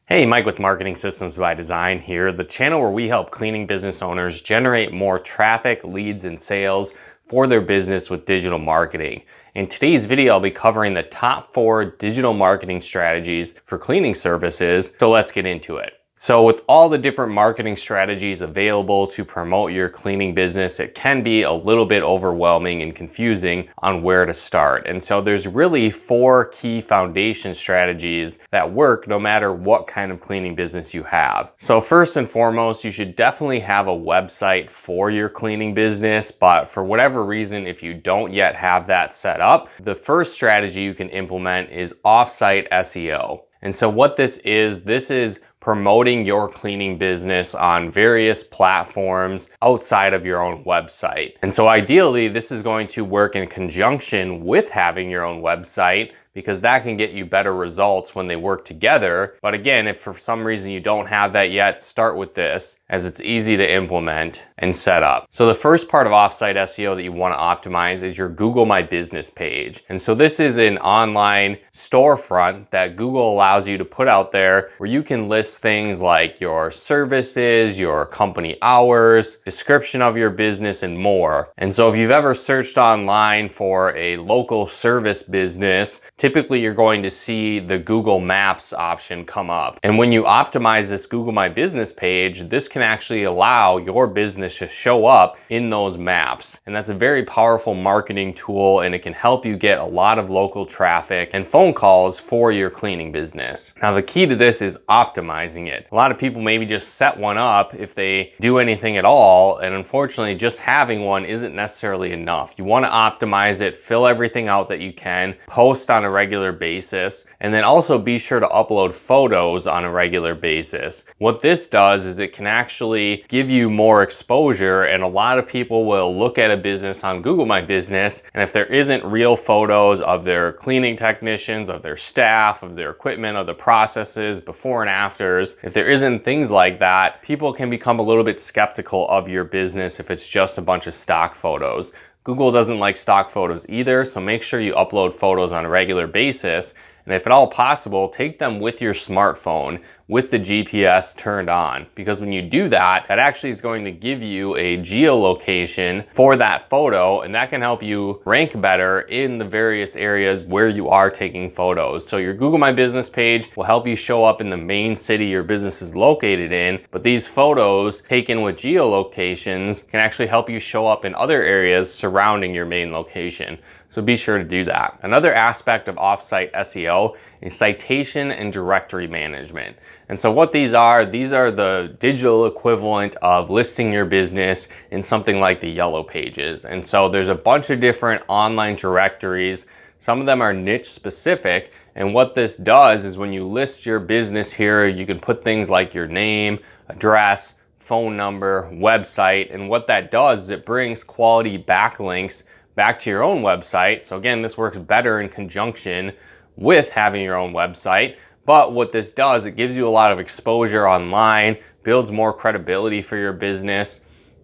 Hey, Mike with Marketing Systems by Design here, the channel where we help cleaning business owners generate more traffic, leads, and sales for their business with digital marketing. In today's video, I'll be covering the top 4 digital marketing strategies for cleaning services, so let's get into it. So with all the different marketing strategies available to promote your cleaning business, it can be a little bit overwhelming and confusing on where to start. And so there's really 4 key foundation strategies that work no matter what kind of cleaning business you have. So first and foremost, you should definitely have a website for your cleaning business, but for whatever reason, if you don't yet have that set up, the first strategy you can implement is OffSite SEO. And so what this is promoting your cleaning business on various platforms outside of your own website. And so ideally, this is going to work in conjunction with having your own website, because that can get you better results when they work together. But again, if for some reason you don't have that yet, start with this, as it's easy to implement and set up. So the first part of offsite SEO that you want to optimize is your Google My Business page. And so this is an online storefront that Google allows you to put out there where you can list things like your services, your company hours, description of your business, and more. And so if you've ever searched online for a local service business, typically you're going to see the Google Maps option come up. And when you optimize this Google My Business page, this can actually allow your business to show up in those maps. And that's a very powerful marketing tool, and it can help you get a lot of local traffic and phone calls for your cleaning business. Now, the key to this is optimizing it. A lot of people maybe just set one up if they do anything at all, and unfortunately just having one isn't necessarily enough. You want to optimize it, fill everything out that you can, post on a regular basis, and then also be sure to upload photos on a regular basis. What this does is it can actually give you more exposure, and a lot of people will look at a business on Google My Business, and if there isn't real photos of their cleaning technicians, of their staff, of their equipment, of the processes, before and afters, if there isn't things like that, people can become a little bit skeptical of your business if it's just a bunch of stock photos. Google doesn't like stock photos either, so make sure you upload photos on a regular basis. And if at all possible, take them with your smartphone with the GPS turned on, because when you do that, that actually is going to give you a geolocation for that photo, and that can help you rank better in the various areas where you are taking photos. So your Google My Business page will help you show up in the main city your business is located in, but these photos taken with geolocations can actually help you show up in other areas surrounding your main location. So be sure to do that. Another aspect of offsite SEO is citation and directory management. And so what these are the digital equivalent of listing your business in something like the Yellow Pages. And so there's a bunch of different online directories. Some of them are niche specific. And what this does is when you list your business here, you can put things like your name, address, phone number, website. And what that does is it brings quality backlinks back to your own website. So again, this works better in conjunction with having your own website. But what this does, it gives you a lot of exposure online, builds more credibility for your business.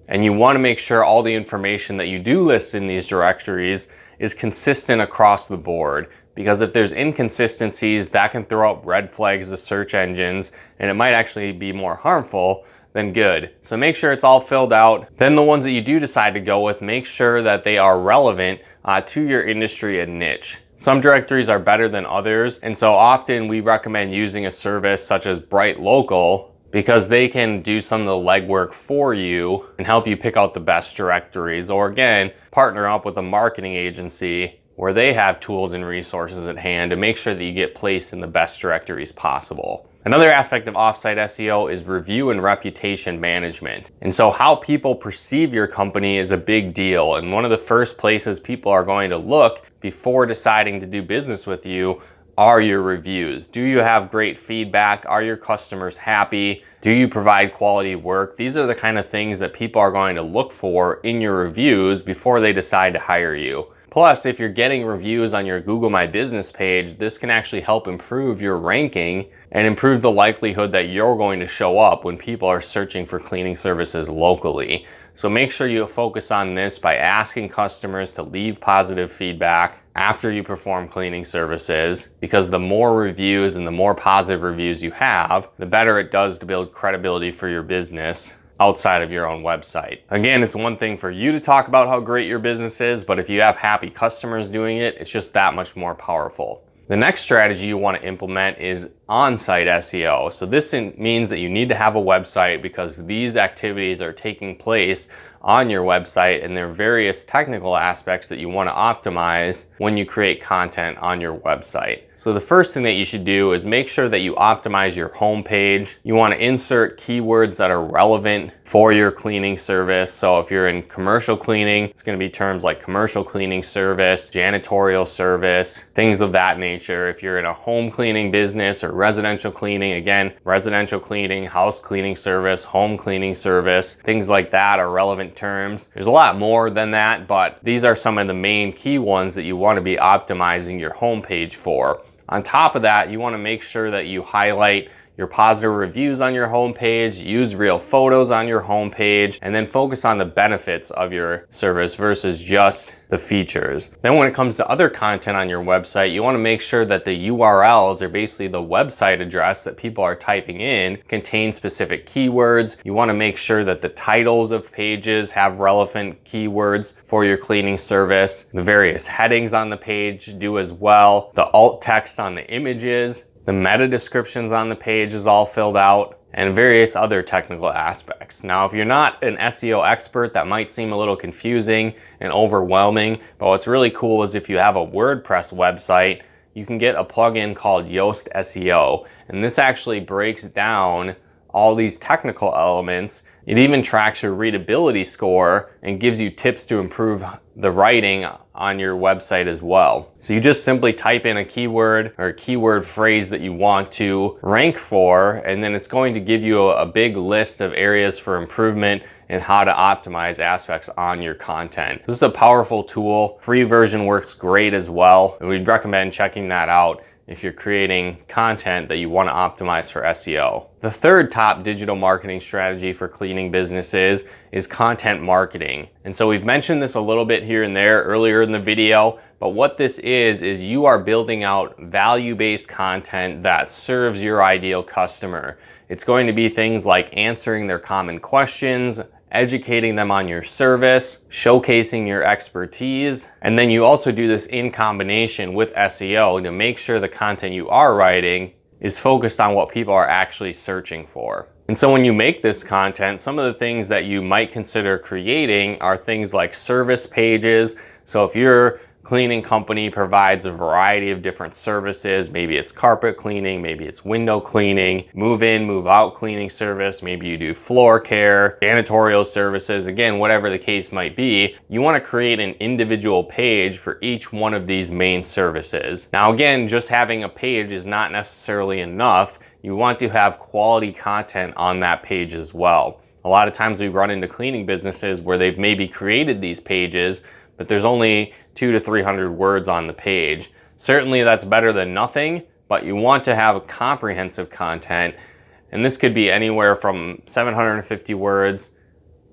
And you want to make sure all the information that you do list in these directories is consistent across the board. Because if there's inconsistencies, that can throw up red flags to search engines, and it might actually be more harmful than good. So make sure it's all filled out. Then the ones that you do decide to go with, make sure that they are relevant to your industry and niche. Some directories are better than others, and so often we recommend using a service such as Bright Local, because they can do some of the legwork for you and help you pick out the best directories. Or again, partner up with a marketing agency where they have tools and resources at hand to make sure that you get placed in the best directories possible. Another aspect of offsite SEO is review and reputation management. And so how people perceive your company is a big deal. And one of the first places people are going to look before deciding to do business with you are your reviews. Do you have great feedback? Are your customers happy? Do you provide quality work? These are the kind of things that people are going to look for in your reviews before they decide to hire you. Plus, if you're getting reviews on your Google My Business page, this can actually help improve your ranking and improve the likelihood that you're going to show up when people are searching for cleaning services locally. So make sure you focus on this by asking customers to leave positive feedback after you perform cleaning services, because the more reviews and the more positive reviews you have, the better it does to build credibility for your business outside of your own website. Again, it's one thing for you to talk about how great your business is, but if you have happy customers doing it, it's just that much more powerful. The next strategy you want to implement is on-site SEO. So this means that you need to have a website because these activities are taking place on your website, and there are various technical aspects that you want to optimize when you create content on your website. So the first thing that you should do is make sure that you optimize your home page. You want to insert keywords that are relevant for your cleaning service. So if you're in commercial cleaning, it's going to be terms like commercial cleaning service, janitorial service, things of that nature. If you're in a home cleaning business or residential cleaning, again, residential cleaning, house cleaning service, home cleaning service, things like that are relevant terms. There's a lot more than that, but these are some of the main key ones that you want to be optimizing your homepage for. On top of that, you want to make sure that you highlight your positive reviews on your homepage, use real photos on your homepage, and then focus on the benefits of your service versus just the features. Then when it comes to other content on your website, you want to make sure that the URLs, or basically the website address that people are typing in, contain specific keywords. You want to make sure that the titles of pages have relevant keywords for your cleaning service. The various headings on the page do as well. The alt text on the images, the meta descriptions on the page is all filled out, and various other technical aspects. Now, if you're not an SEO expert, that might seem a little confusing and overwhelming, but what's really cool is if you have a WordPress website, you can get a plugin called Yoast SEO, and this actually breaks down all these technical elements. It even tracks your readability score and gives you tips to improve the writing on your website as well. So you just simply type in a keyword or a keyword phrase that you want to rank for, and then it's going to give you a big list of areas for improvement and how to optimize aspects on your content. This is a powerful tool. Free version works great as well, and we'd recommend checking that out if you're creating content that you want to optimize for SEO. The third top digital marketing strategy for cleaning businesses is content marketing. And so we've mentioned this a little bit here and there earlier in the video, but what this is you are building out value-based content that serves your ideal customer. It's going to be things like answering their common questions, educating them on your service, showcasing your expertise, and then you also do this in combination with SEO to make sure the content you are writing is focused on what people are actually searching for. And so when you make this content, some of the things that you might consider creating are things like service pages. So if your cleaning company provides a variety of different services, maybe it's carpet cleaning, maybe it's window cleaning, move in, move out cleaning service, maybe you do floor care, janitorial services, again, whatever the case might be, you want to create an individual page for each one of these main services. Now again, just having a page is not necessarily enough. You want to have quality content on that page as well. A lot of times we run into cleaning businesses where they've maybe created these pages, but there's only 200 to 300 words on the page. Certainly that's better than nothing, but you want to have comprehensive content, and this could be anywhere from 750 words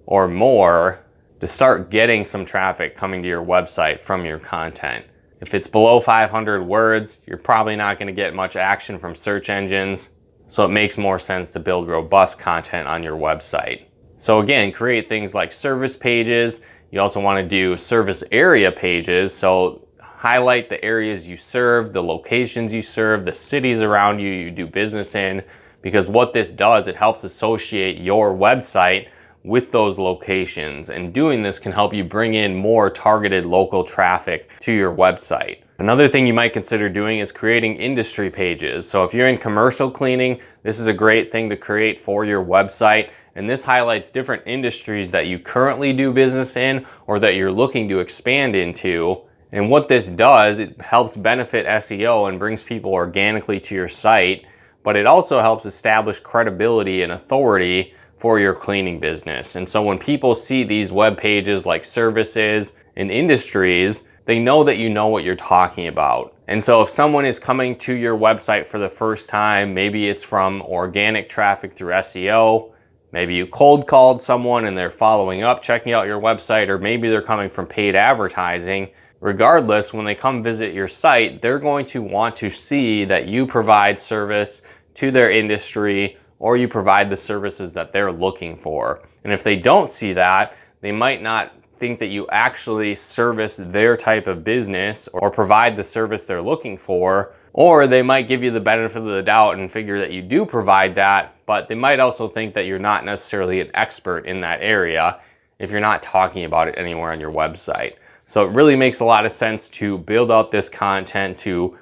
or more to start getting some traffic coming to your website from your content. If it's below 500 words, you're probably not going to get much action from search engines, so it makes more sense to build robust content on your website. So again, create things like service pages. You also want to do service area pages, so highlight the areas you serve, the locations you serve, the cities around you do business in, because what this does, it helps associate your website with those locations, and doing this can help you bring in more targeted local traffic to your website. Another thing you might consider doing is creating industry pages. So if you're in commercial cleaning, this is a great thing to create for your website. And this highlights different industries that you currently do business in or that you're looking to expand into. And what this does, it helps benefit SEO and brings people organically to your site, but it also helps establish credibility and authority for your cleaning business. And so when people see these web pages like services and industries, they know that you know what you're talking about. And so if someone is coming to your website for the first time, maybe it's from organic traffic through SEO, maybe you cold called someone and they're following up, checking out your website, or maybe they're coming from paid advertising. Regardless, when they come visit your site, they're going to want to see that you provide service to their industry, or you provide the services that they're looking for. And if they don't see that, they might not think that you actually service their type of business or provide the service they're looking for, or they might give you the benefit of the doubt and figure that you do provide that, but they might also think that you're not necessarily an expert in that area if you're not talking about it anywhere on your website. So it really makes a lot of sense to build out this content to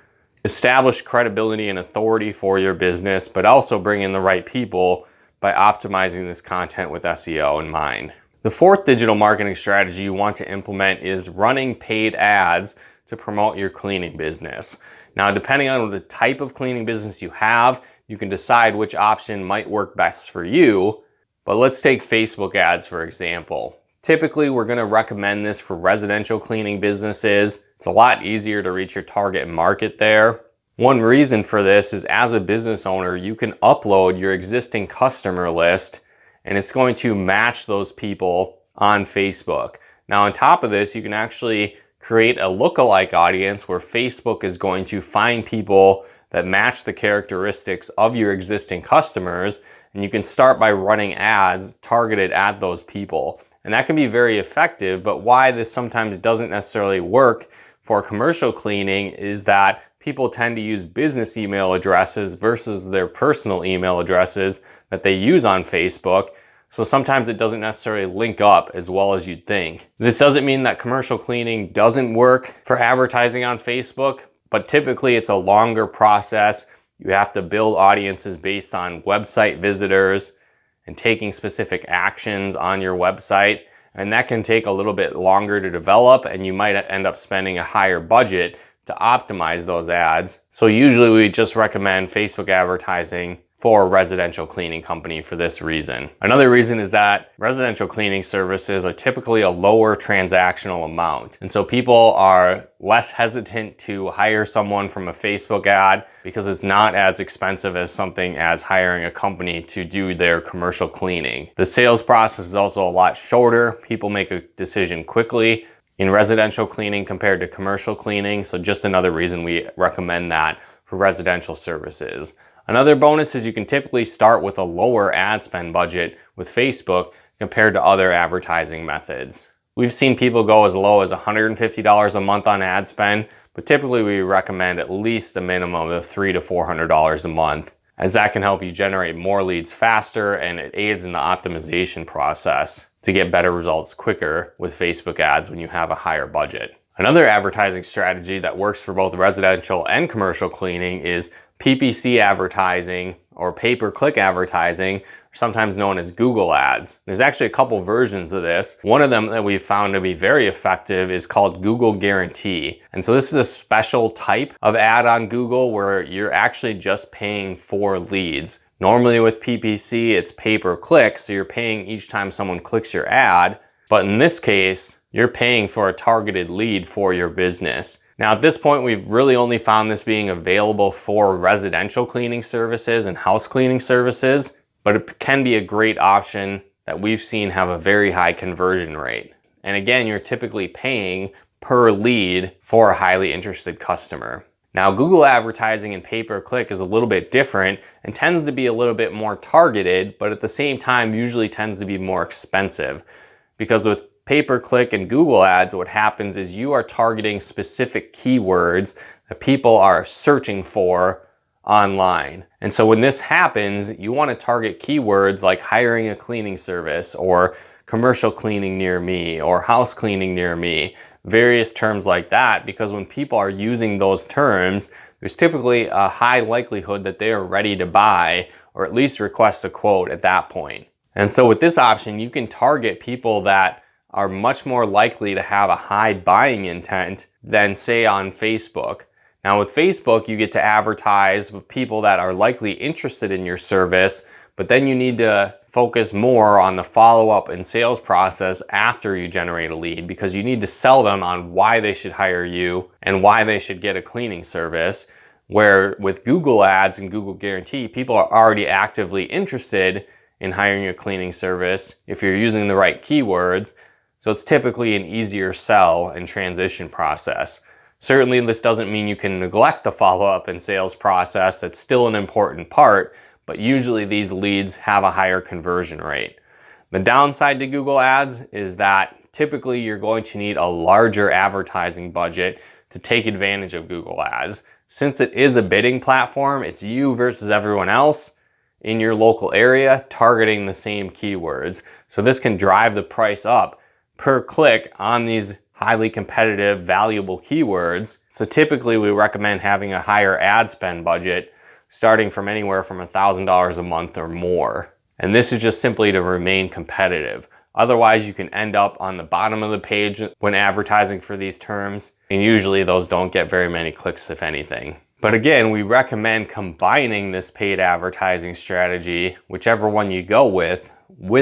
establish credibility and authority for your business, but also bring in the right people by optimizing this content with SEO in mind. The fourth digital marketing strategy you want to implement is running paid ads to promote your cleaning business. Now, depending on the type of cleaning business you have, you can decide which option might work best for you. But let's take Facebook ads, for example. Typically, we're going to recommend this for residential cleaning businesses. It's a lot easier to reach your target market there. One reason for this is, as a business owner, you can upload your existing customer list and it's going to match those people on Facebook. Now, on top of this, you can actually create a lookalike audience where Facebook is going to find people that match the characteristics of your existing customers, and you can start by running ads targeted at those people. And that can be very effective, but why this sometimes doesn't necessarily work for commercial cleaning is that people tend to use business email addresses versus their personal email addresses that they use on Facebook. So sometimes it doesn't necessarily link up as well as you'd think. This doesn't mean that commercial cleaning doesn't work for advertising on Facebook, but typically it's a longer process. You have to build audiences based on website visitors and taking specific actions on your website. And that can take a little bit longer to develop, and you might end up spending a higher budget to optimize those ads. So usually we just recommend Facebook advertising for a residential cleaning company for this reason. Another reason is that residential cleaning services are typically a lower transactional amount. And so people are less hesitant to hire someone from a Facebook ad because it's not as expensive as something as hiring a company to do their commercial cleaning. The sales process is also a lot shorter. People make a decision quickly in residential cleaning compared to commercial cleaning. So just another reason we recommend that for residential services. Another bonus is you can typically start with a lower ad spend budget with Facebook compared to other advertising methods. We've seen people go as low as $150 a month on ad spend, but typically we recommend at least a minimum of $300 to $400 a month, as that can help you generate more leads faster and it aids in the optimization process to get better results quicker with Facebook ads when you have a higher budget. Another advertising strategy that works for both residential and commercial cleaning is PPC advertising, or pay-per-click advertising, sometimes known as Google ads. There's actually a couple versions of this. One of them that we've found to be very effective is called Google Guarantee. And so this is a special type of ad on Google where you're actually just paying for leads. Normally with PPC, it's pay-per-click, so you're paying each time someone clicks your ad. But in this case, you're paying for a targeted lead for your business. Now at this point, we've really only found this being available for residential cleaning services and house cleaning services, but it can be a great option that we've seen have a very high conversion rate. And again, you're typically paying per lead for a highly interested customer. Now, Google advertising and pay-per-click is a little bit different and tends to be a little bit more targeted, but at the same time usually tends to be more expensive. Because with pay-per-click and Google ads, what happens is you are targeting specific keywords that people are searching for online. And so when this happens, you want to target keywords like hiring a cleaning service or commercial cleaning near me or house cleaning near me, various terms like that, because when people are using those terms, there's typically a high likelihood that they are ready to buy or at least request a quote at that point. And so with this option, you can target people that are much more likely to have a high buying intent than, say, on Facebook. Now with Facebook, you get to advertise with people that are likely interested in your service, But then you need to focus more on the follow-up and sales process after you generate a lead, because you need to sell them on why they should hire you and why they should get a cleaning service. Where with Google Ads and Google Guarantee, people are already actively interested in hiring a cleaning service if you're using the right keywords. So it's typically an easier sell and transition process. Certainly this doesn't mean you can neglect the follow-up and sales process. That's still an important part, but usually these leads have a higher conversion rate. The downside to Google Ads is that typically you're going to need a larger advertising budget to take advantage of Google Ads. Since it is a bidding platform, it's you versus everyone else in your local area targeting the same keywords. So this can drive the price up per click on these highly competitive, valuable keywords. So typically we recommend having a higher ad spend budget starting from anywhere from $1,000 a month or more. And this is just simply to remain competitive. Otherwise, you can end up on the bottom of the page when advertising for these terms, and usually those don't get very many clicks, if anything. But again, we recommend combining this paid advertising strategy, whichever one you go with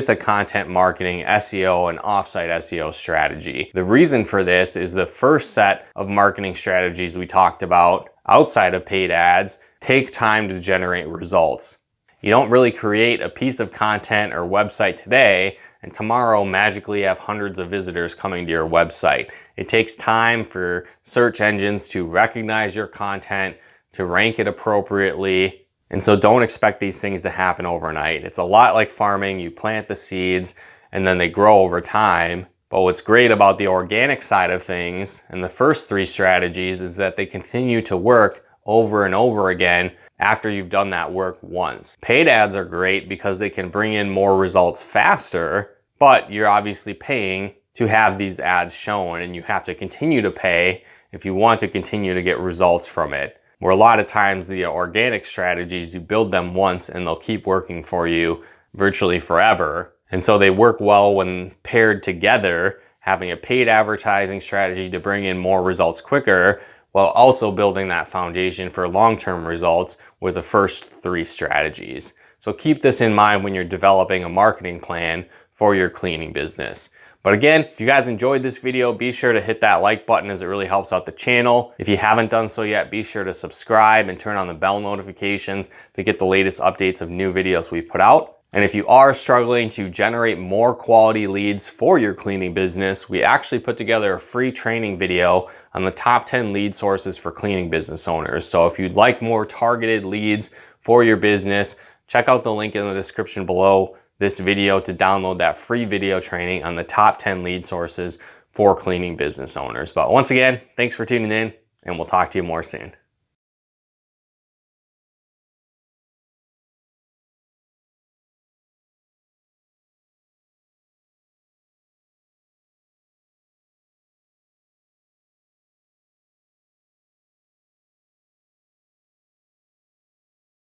a content marketing, SEO, and offsite SEO strategy. The reason for this is the first set of marketing strategies we talked about outside of paid ads take time to generate results. You don't really create a piece of content or website today and tomorrow magically have hundreds of visitors coming to your website. It takes time for search engines to recognize your content, to rank it appropriately. And so don't expect these things to happen overnight. It's a lot like farming. You plant the seeds and then they grow over time. But what's great about the organic side of things and the first three strategies is that they continue to work over and over again after you've done that work once. Paid ads are great because they can bring in more results faster, but you're obviously paying to have these ads shown, and you have to continue to pay if you want to continue to get results from it. Where a lot of times the organic strategies, you build them once and they'll keep working for you virtually forever. And so they work well when paired together, having a paid advertising strategy to bring in more results quicker, while also building that foundation for long-term results with the first three strategies. So keep this in mind when you're developing a marketing plan for your cleaning business. But again, if you guys enjoyed this video, be sure to hit that like button as it really helps out the channel. If you haven't done so yet, be sure to subscribe and turn on the bell notifications to get the latest updates of new videos we put out. And if you are struggling to generate more quality leads for your cleaning business, we actually put together a free training video on the top 10 lead sources for cleaning business owners. So if you'd like more targeted leads for your business, check out the link in the description below this video to download that free video training on the top 10 lead sources for cleaning business owners. But once again, thanks for tuning in, and we'll talk to you more soon.